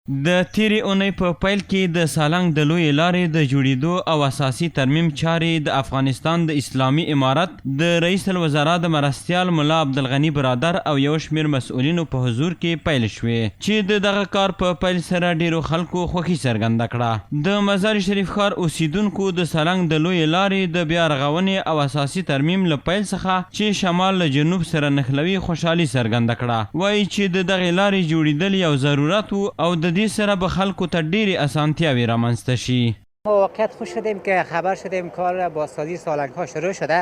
د تیرې اونۍ په پیل کې د سالنګ د لویې لارې د جوړېدو او اساسي ترمیم چارې د افغانستان د اسلامي امارت د رئیس الوزرا د مرستیال ملا عبدالغني برادر او یو شمېر مسؤلینو په حضور کې پیل شوې چې د دغه کار په پیل سره ډیرو خلکو خوښي څرګنده کړه. د مزار شریف ښار اوسیدونکو د سالنګ د لویې لارې د بیا رغونې او اساسي ترمیم له پیل څخه چې شمال له جنوب سره نښلوي خوشحالي څرګنده کړه. وایي چې د دغې لارې جوړېدل یو ضرورت و او د دې سره به خلکو ته ډېرې اسانتیاوې رامنځته شي. ما واقعیت خوش شدیم که خبر شدیم کار بازسازی سالنگ ها شروع شده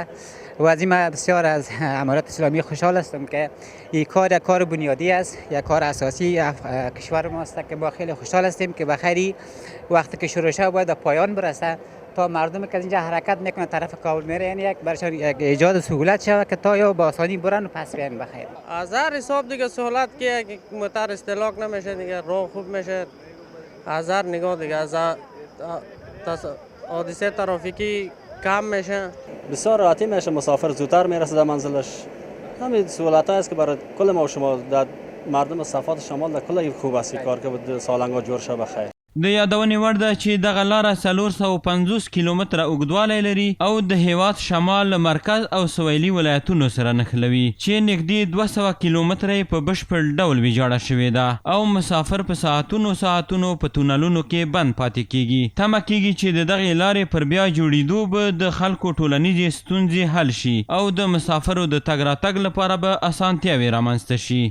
و از این بسیار از امارت اسلامی خوشحال هستم که این کار بنیادی است، یک کار اساسی کشور ما است که ما خیلی خوشحال هستیم که بخیری وقتی که شروع شده باید پایان برسه تا مردم که از اینجا حرکت میکنه طرف کابل میره، یعنی یک برشان یک ایجاد سهولت شود که تا یا با آسانی برن و پس بیان بخیر. از هر حساب دیگه سهولت که موتر استهلاک نمیشه، دیگه راه خوب میشه، از هر نگاه دیگه از حادثه ترافیکی کم میشه، بسیار راحتی میشه، مسافر زودتر میرسه در منزلش. همین سهولت است که برای کل ما و شما در مردم صفات شمال در کل خوب است کار که سالنگ ها جوړ شه بخیر. د یادونې وړ ده چې دغه لاره 450 کیلومتره اوږدوالی لري او د هیواد شمال مرکز او سویلي ولایتونو سره نښلوي چې نږدې 200 کیلومتره یې په بشپړ ډول ویجاړه شوې ده او مسافر په ساعتونو په تونلونو کې بند پاتې کیږي. تمه کیږي چې د دغې لارې پر بیا جوړېدو به د خلکو ټولنیزې ستونزې حل شي او د مسافرو د تګ راتګ لپاره به اسانتیاوې رامنځته شي.